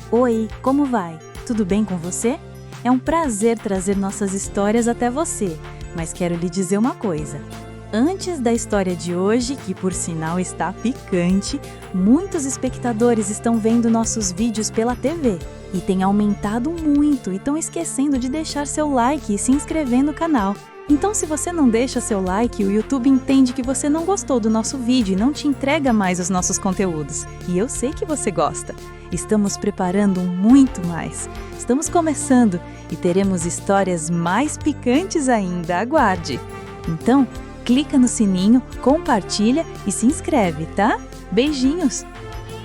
Oi, como vai? Tudo bem com você? É um prazer trazer nossas histórias até você, mas quero lhe dizer uma coisa. Antes da história de hoje, que por sinal está picante, muitos espectadores estão vendo nossos vídeos pela TV e tem aumentado muito e estão esquecendo de deixar seu like e se inscrever no canal. Então, se você não deixa seu like, o YouTube entende que você não gostou do nosso vídeo e não te entrega mais os nossos conteúdos. E eu sei que você gosta. Estamos preparando muito mais. Estamos começando e teremos histórias mais picantes ainda. Aguarde! Então, clica no sininho, compartilha e se inscreve, tá? Beijinhos!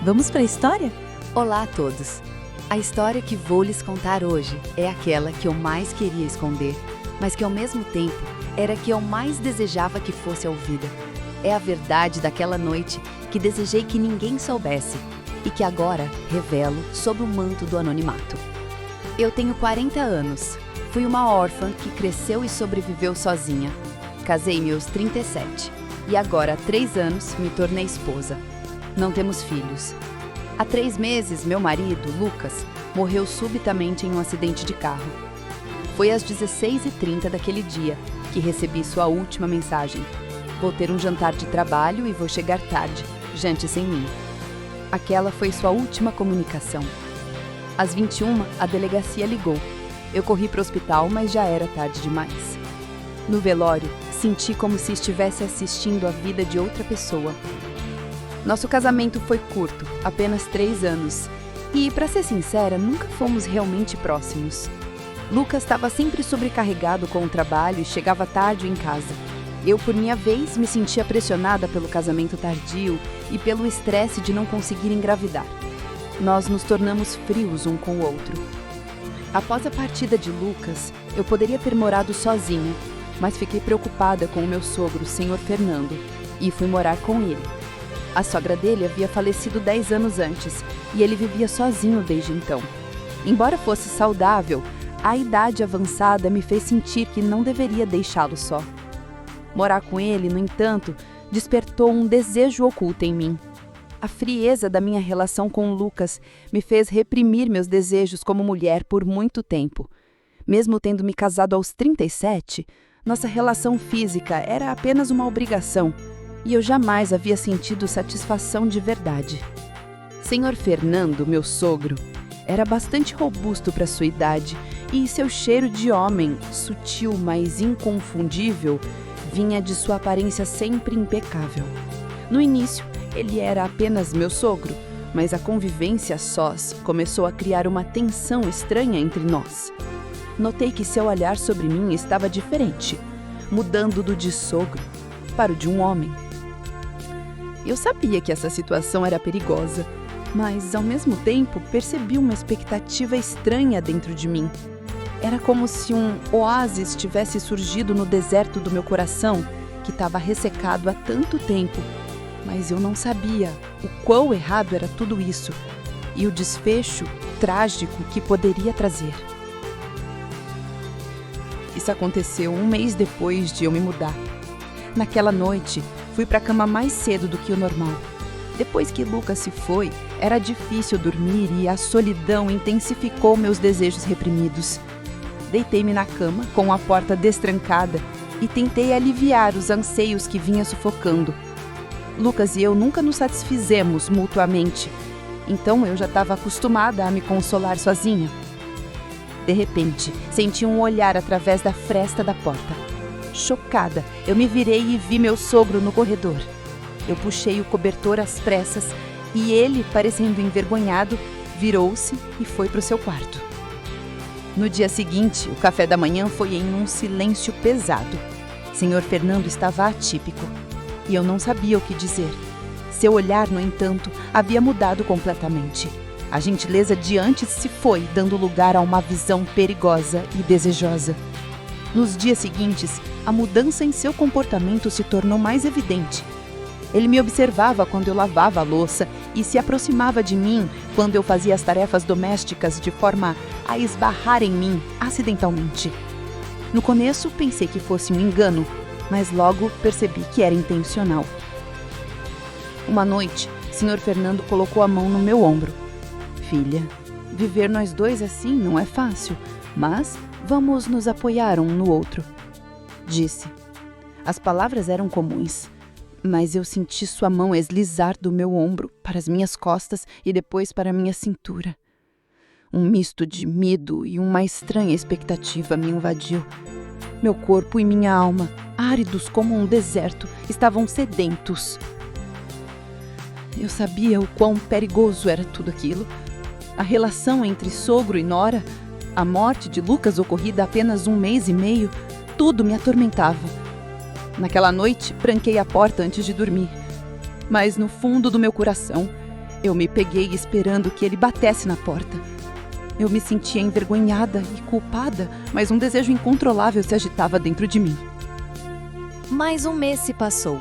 Vamos para a história? Olá a todos! A história que vou lhes contar hoje é aquela que eu mais queria esconder, mas que ao mesmo tempo era a que eu mais desejava que fosse ouvida. É a verdade daquela noite que desejei que ninguém soubesse e que agora revelo sob o manto do anonimato. Eu tenho 40 anos, fui uma órfã que cresceu e sobreviveu sozinha. Casei-me aos 37 e agora há 3 anos me tornei esposa. Não temos filhos. Há 3 meses, meu marido, Lucas, morreu subitamente em um acidente de carro. Foi às 16h30 daquele dia que recebi sua última mensagem. Vou ter um jantar de trabalho e vou chegar tarde, jante sem mim. Aquela foi sua última comunicação. Às 21h, a delegacia ligou. Eu corri para o hospital, mas já era tarde demais. No velório, senti como se estivesse assistindo a vida de outra pessoa. Nosso casamento foi curto, apenas 3 anos. E, para ser sincera, nunca fomos realmente próximos. Lucas estava sempre sobrecarregado com o trabalho e chegava tarde em casa. Eu, por minha vez, me sentia pressionada pelo casamento tardio e pelo estresse de não conseguir engravidar. Nós nos tornamos frios um com o outro. Após a partida de Lucas, eu poderia ter morado sozinha, mas fiquei preocupada com o meu sogro, Sr. Fernando, e fui morar com ele. A sogra dele havia falecido 10 anos antes e ele vivia sozinho desde então. Embora fosse saudável, a idade avançada me fez sentir que não deveria deixá-lo só. Morar com ele, no entanto, despertou um desejo oculto em mim. A frieza da minha relação com o Lucas me fez reprimir meus desejos como mulher por muito tempo. Mesmo tendo me casado aos 37, nossa relação física era apenas uma obrigação e eu jamais havia sentido satisfação de verdade. Sr. Fernando, meu sogro, era bastante robusto para sua idade e seu cheiro de homem, sutil mas inconfundível, vinha de sua aparência sempre impecável. No início, ele era apenas meu sogro, mas a convivência a sós começou a criar uma tensão estranha entre nós. Notei que seu olhar sobre mim estava diferente, mudando do de sogro para o de um homem. Eu sabia que essa situação era perigosa, mas, ao mesmo tempo, percebi uma expectativa estranha dentro de mim. Era como se um oásis tivesse surgido no deserto do meu coração, que estava ressecado há tanto tempo. Mas eu não sabia o quão errado era tudo isso e o desfecho trágico que poderia trazer. Isso aconteceu 1 mês depois de eu me mudar. Naquela noite, fui para a cama mais cedo do que o normal. Depois que Lucas se foi, era difícil dormir e a solidão intensificou meus desejos reprimidos. Deitei-me na cama, com a porta destrancada, e tentei aliviar os anseios que vinha sufocando. Lucas e eu nunca nos satisfizemos mutuamente, então eu já estava acostumada a me consolar sozinha. De repente, senti um olhar através da fresta da porta. Chocada, eu me virei e vi meu sogro no corredor. Eu puxei o cobertor às pressas e ele, parecendo envergonhado, virou-se e foi para o seu quarto. No dia seguinte, o café da manhã foi em um silêncio pesado. Sr. Fernando estava atípico e eu não sabia o que dizer. Seu olhar, no entanto, havia mudado completamente. A gentileza de antes se foi, dando lugar a uma visão perigosa e desejosa. Nos dias seguintes, a mudança em seu comportamento se tornou mais evidente. Ele me observava quando eu lavava a louça e se aproximava de mim quando eu fazia as tarefas domésticas de forma a esbarrar em mim acidentalmente. No começo, pensei que fosse um engano, mas logo percebi que era intencional. Uma noite, Sr. Fernando colocou a mão no meu ombro. Filha, Viver nós dois assim não é fácil, mas vamos nos apoiar um no outro, disse. As palavras eram comuns, mas eu senti sua mão deslizar do meu ombro para as minhas costas e depois para a minha cintura. Um misto de medo e uma estranha expectativa me invadiu. Meu corpo e minha alma, áridos como um deserto, estavam sedentos. Eu sabia o quão perigoso era tudo aquilo. A relação entre sogro e nora, a morte de Lucas ocorrida há apenas 1 mês e meio, tudo me atormentava. Naquela noite, tranquei a porta antes de dormir. Mas no fundo do meu coração, eu me peguei esperando que ele batesse na porta. Eu me sentia envergonhada e culpada, mas um desejo incontrolável se agitava dentro de mim. Mais 1 mês se passou.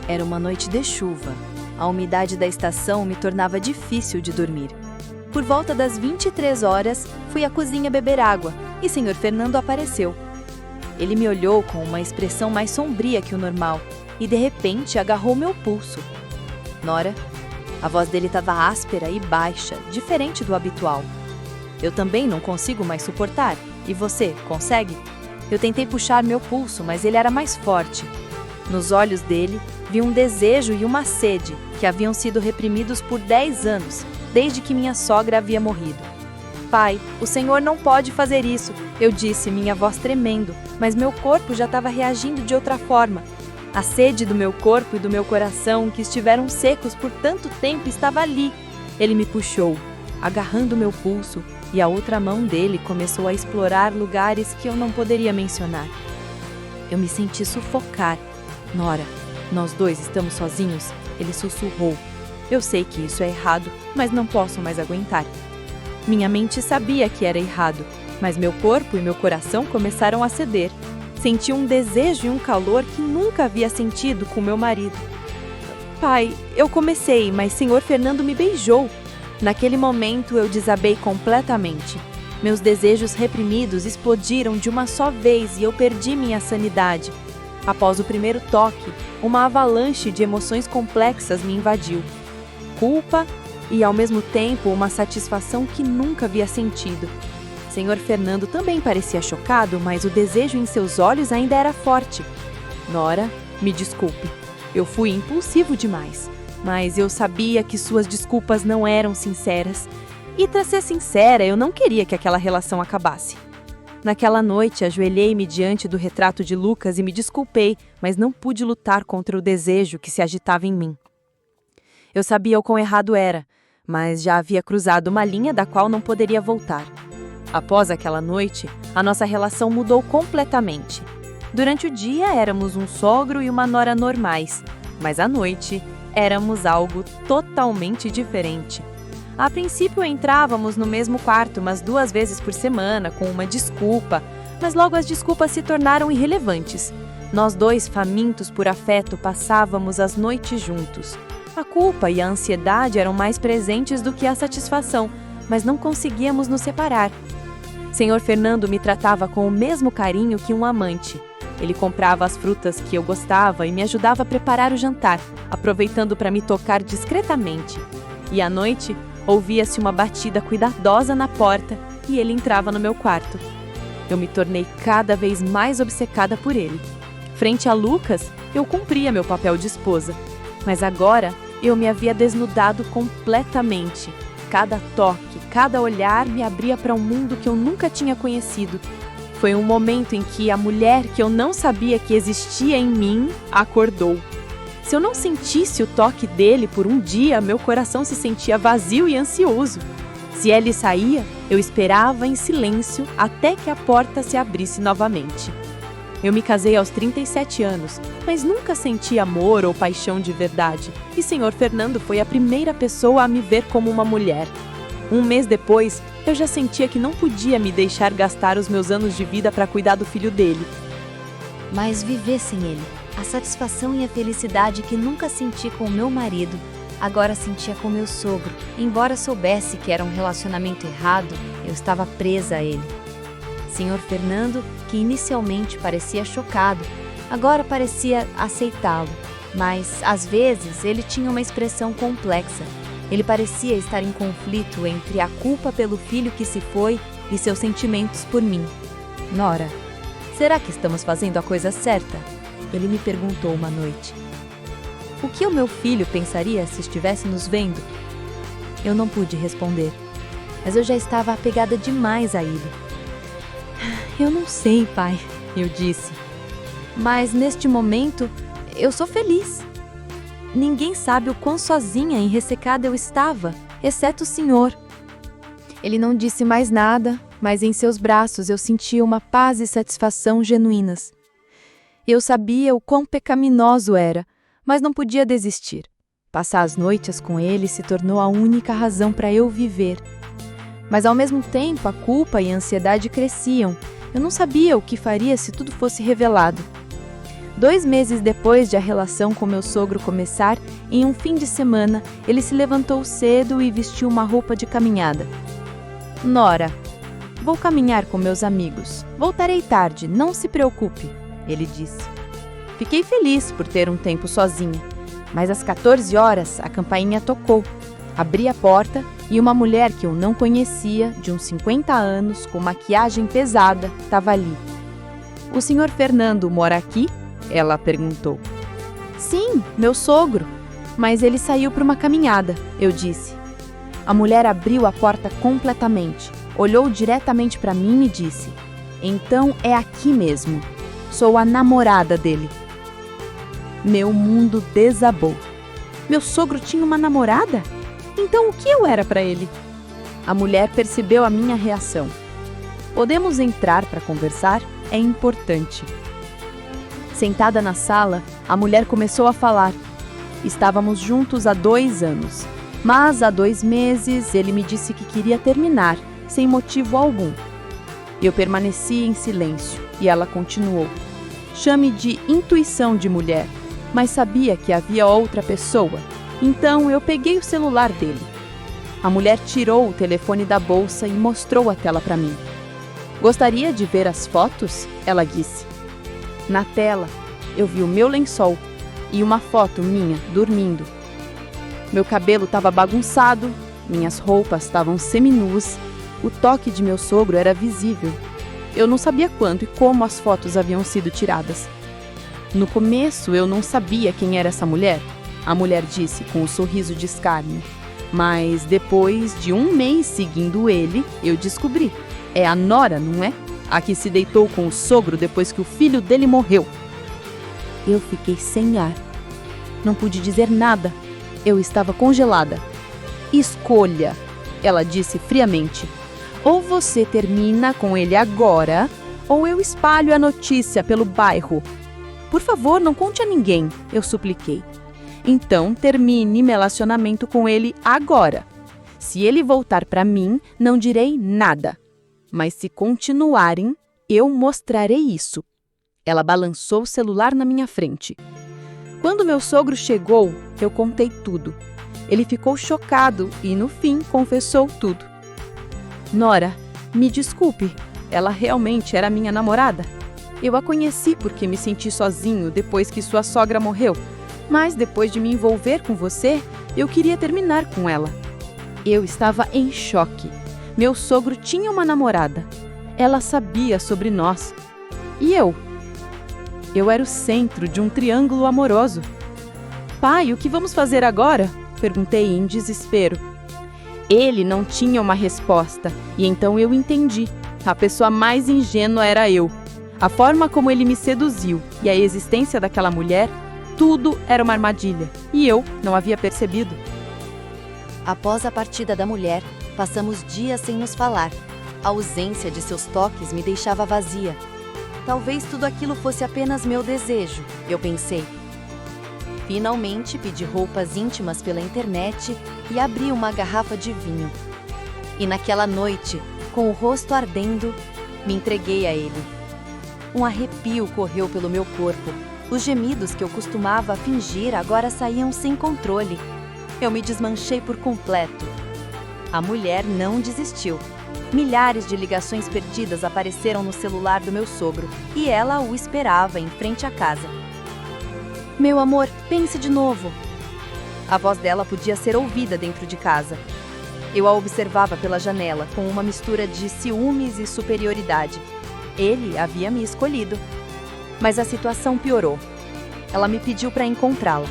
Era uma noite de chuva. A umidade da estação me tornava difícil de dormir. Por volta das 23 horas, fui à cozinha beber água e Sr. Fernando apareceu. Ele me olhou com uma expressão mais sombria que o normal e, de repente, agarrou meu pulso. Nora, a voz dele estava áspera e baixa, diferente do habitual. Eu também não consigo mais suportar. E você, consegue? Eu tentei puxar meu pulso, mas ele era mais forte. Nos olhos dele, vi um desejo e uma sede que haviam sido reprimidos por 10 anos, desde que minha sogra havia morrido. Pai, o senhor não pode fazer isso, eu disse, minha voz tremendo, mas meu corpo já estava reagindo de outra forma. A sede do meu corpo e do meu coração, que estiveram secos por tanto tempo, estava ali. Ele me puxou, agarrando meu pulso, e a outra mão dele começou a explorar lugares que eu não poderia mencionar. Eu me senti sufocar. Nora, nós dois estamos sozinhos? Ele sussurrou. Eu sei que isso é errado, mas não posso mais aguentar. Minha mente sabia que era errado, mas meu corpo e meu coração começaram a ceder. Senti um desejo e um calor que nunca havia sentido com meu marido. Pai, eu comecei, mas Sr. Fernando me beijou. Naquele momento eu desabei completamente. Meus desejos reprimidos explodiram de uma só vez e eu perdi minha sanidade. Após o primeiro toque, uma avalanche de emoções complexas me invadiu. Culpa e, ao mesmo tempo, uma satisfação que nunca havia sentido. Sr. Fernando também parecia chocado, mas o desejo em seus olhos ainda era forte. Nora, me desculpe. Eu fui impulsivo demais, mas eu sabia que suas desculpas não eram sinceras. E, para ser sincera, eu não queria que aquela relação acabasse. Naquela noite, ajoelhei-me diante do retrato de Lucas e me desculpei, mas não pude lutar contra o desejo que se agitava em mim. Eu sabia o quão errado era, mas já havia cruzado uma linha da qual não poderia voltar. Após aquela noite, a nossa relação mudou completamente. Durante o dia, éramos um sogro e uma nora normais, mas à noite, éramos algo totalmente diferente. A princípio, entrávamos no mesmo quarto umas 2 vezes por semana, com uma desculpa, mas logo as desculpas se tornaram irrelevantes. Nós dois, famintos por afeto, passávamos as noites juntos. A culpa e a ansiedade eram mais presentes do que a satisfação, mas não conseguíamos nos separar. Sr. Fernando me tratava com o mesmo carinho que um amante. Ele comprava as frutas que eu gostava e me ajudava a preparar o jantar, aproveitando para me tocar discretamente. E à noite, ouvia-se uma batida cuidadosa na porta e ele entrava no meu quarto. Eu me tornei cada vez mais obcecada por ele. Frente a Lucas, eu cumpria meu papel de esposa. Mas agora, eu me havia desnudado completamente. Cada toque, cada olhar me abria para um mundo que eu nunca tinha conhecido. Foi um momento em que a mulher que eu não sabia que existia em mim acordou. Se eu não sentisse o toque dele por um dia, meu coração se sentia vazio e ansioso. Se ele saía, eu esperava em silêncio até que a porta se abrisse novamente. Eu me casei aos 37 anos, mas nunca senti amor ou paixão de verdade. E Sr. Fernando foi a primeira pessoa a me ver como uma mulher. 1 mês depois, eu já sentia que não podia me deixar gastar os meus anos de vida para cuidar do filho dele. Mas viver sem ele, a satisfação e a felicidade que nunca senti com o meu marido, agora sentia com meu sogro. Embora soubesse que era um relacionamento errado, eu estava presa a ele. Sr. Fernando, que inicialmente parecia chocado, agora parecia aceitá-lo. Mas, às vezes, ele tinha uma expressão complexa. Ele parecia estar em conflito entre a culpa pelo filho que se foi e seus sentimentos por mim. Nora, será que estamos fazendo a coisa certa? Ele me perguntou uma noite. O que o meu filho pensaria se estivesse nos vendo? Eu não pude responder, mas eu já estava apegada demais a ele. Eu não sei, pai, eu disse. Mas neste momento, eu sou feliz. Ninguém sabe o quão sozinha e ressecada eu estava, exceto o senhor. Ele não disse mais nada, mas em seus braços eu sentia uma paz e satisfação genuínas. Eu sabia o quão pecaminoso era, mas não podia desistir. Passar as noites com ele se tornou a única razão para eu viver. Mas ao mesmo tempo, a culpa e a ansiedade cresciam. Eu não sabia o que faria se tudo fosse revelado. 2 meses depois de a relação com meu sogro começar, em um fim de semana, ele se levantou cedo e vestiu uma roupa de caminhada. Nora, vou caminhar com meus amigos. Voltarei tarde, não se preocupe, ele disse. Fiquei feliz por ter um tempo sozinha, mas às 14 horas a campainha tocou. Abri a porta e uma mulher que eu não conhecia, de uns 50 anos, com maquiagem pesada, estava ali. O senhor Fernando mora aqui? Ela perguntou. Sim, meu sogro, mas ele saiu para uma caminhada, eu disse. A mulher abriu a porta completamente, olhou diretamente para mim e disse: então é aqui mesmo. Sou a namorada dele. Meu mundo desabou. Meu sogro tinha uma namorada? Então o que eu era para ele? A mulher percebeu a minha reação. Podemos entrar para conversar? É importante. Sentada na sala, a mulher começou a falar. Estávamos juntos há 2 anos, mas há 2 meses ele me disse que queria terminar, sem motivo algum. Eu permaneci em silêncio e ela continuou. Chame de intuição de mulher, mas sabia que havia outra pessoa, então eu peguei o celular dele. A mulher tirou o telefone da bolsa e mostrou a tela para mim. Gostaria de ver as fotos? Ela disse. Na tela, eu vi o meu lençol e uma foto minha dormindo. Meu cabelo estava bagunçado, minhas roupas estavam seminuas, o toque de meu sogro era visível. Eu não sabia quando e como as fotos haviam sido tiradas. No começo, eu não sabia quem era essa mulher, a mulher disse com um sorriso de escárnio. Mas depois de 1 mês seguindo ele, eu descobri. É a Nora, não é? A que se deitou com o sogro depois que o filho dele morreu. Eu fiquei sem ar. Não pude dizer nada. Eu estava congelada. Escolha, ela disse friamente. Ou você termina com ele agora, ou eu espalho a notícia pelo bairro. Por favor, não conte a ninguém, eu supliquei. Então, termine meu relacionamento com ele agora. Se ele voltar para mim, não direi nada. Mas se continuarem, eu mostrarei isso. Ela balançou o celular na minha frente. Quando meu sogro chegou, eu contei tudo. Ele ficou chocado e, no fim, confessou tudo. Nora, me desculpe, ela realmente era minha namorada. Eu a conheci porque me senti sozinho depois que sua sogra morreu. Mas depois de me envolver com você, eu queria terminar com ela. Eu estava em choque. Meu sogro tinha uma namorada. Ela sabia sobre nós. E eu? Eu era o centro de um triângulo amoroso. Pai, o que vamos fazer agora? Perguntei em desespero. Ele não tinha uma resposta, e então eu entendi. A pessoa mais ingênua era eu. A forma como ele me seduziu e a existência daquela mulher, tudo era uma armadilha, e eu não havia percebido. Após a partida da mulher, passamos dias sem nos falar. A ausência de seus toques me deixava vazia. Talvez tudo aquilo fosse apenas meu desejo, eu pensei. Finalmente pedi roupas íntimas pela internet e abri uma garrafa de vinho. E naquela noite, com o rosto ardendo, me entreguei a ele. Um arrepio correu pelo meu corpo. Os gemidos que eu costumava fingir agora saíam sem controle. Eu me desmanchei por completo. A mulher não desistiu. Milhares de ligações perdidas apareceram no celular do meu sogro e ela o esperava em frente à casa. Meu amor, pense de novo. A voz dela podia ser ouvida dentro de casa. Eu a observava pela janela, com uma mistura de ciúmes e superioridade. Ele havia me escolhido. Mas a situação piorou. Ela me pediu para encontrá-la.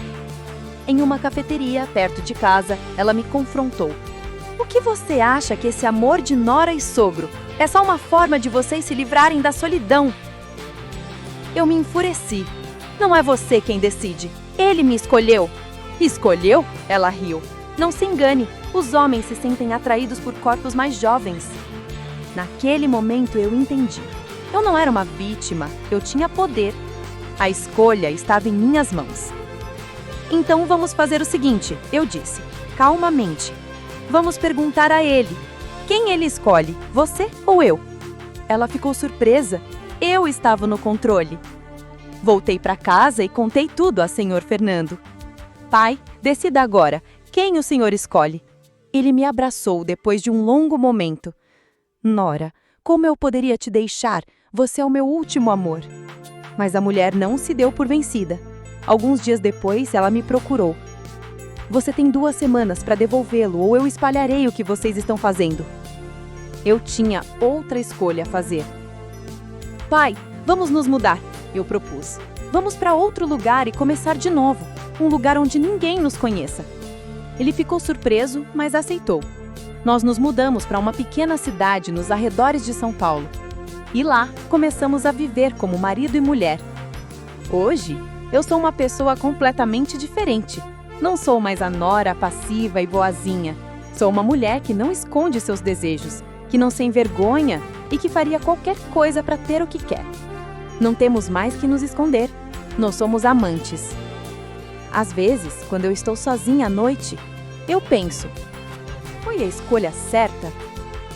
Em uma cafeteria, perto de casa, ela me confrontou. O que você acha que esse amor de nora e sogro é só uma forma de vocês se livrarem da solidão? Eu me enfureci. Não é você quem decide. Ele me escolheu. Escolheu? Ela riu. Não se engane, os homens se sentem atraídos por corpos mais jovens. Naquele momento eu entendi. Eu não era uma vítima, eu tinha poder. A escolha estava em minhas mãos. Então vamos fazer o seguinte, eu disse, calmamente. Vamos perguntar a ele. Quem ele escolhe, você ou eu? Ela ficou surpresa. Eu estava no controle. Voltei para casa e contei tudo a senhor Fernando. Pai, decida agora, quem o senhor escolhe? Ele me abraçou depois de um longo momento. Nora, como eu poderia te deixar? Você é o meu último amor. Mas a mulher não se deu por vencida. Alguns dias depois, ela me procurou. Você tem 2 semanas para devolvê-lo ou eu espalharei o que vocês estão fazendo. Eu tinha outra escolha a fazer. Pai, vamos nos mudar, eu propus. Vamos para outro lugar e começar de novo. Um lugar onde ninguém nos conheça. Ele ficou surpreso, mas aceitou. Nós nos mudamos para uma pequena cidade nos arredores de São Paulo. E lá, começamos a viver como marido e mulher. Hoje, eu sou uma pessoa completamente diferente. Não sou mais a nora passiva e boazinha. Sou uma mulher que não esconde seus desejos, que não se envergonha e que faria qualquer coisa para ter o que quer. Não temos mais que nos esconder. Nós somos amantes. Às vezes, quando eu estou sozinha à noite, eu penso: foi a escolha certa?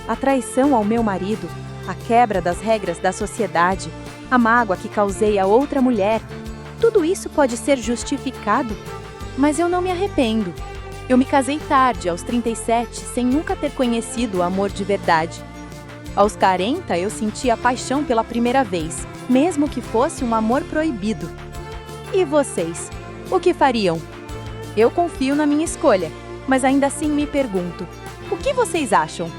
A traição ao meu marido, a quebra das regras da sociedade, a mágoa que causei a outra mulher, tudo isso pode ser justificado? Mas eu não me arrependo. Eu me casei tarde, aos 37, sem nunca ter conhecido o amor de verdade. Aos 40, eu senti a paixão pela primeira vez, mesmo que fosse um amor proibido. E vocês? O que fariam? Eu confio na minha escolha, mas ainda assim me pergunto: o que vocês acham?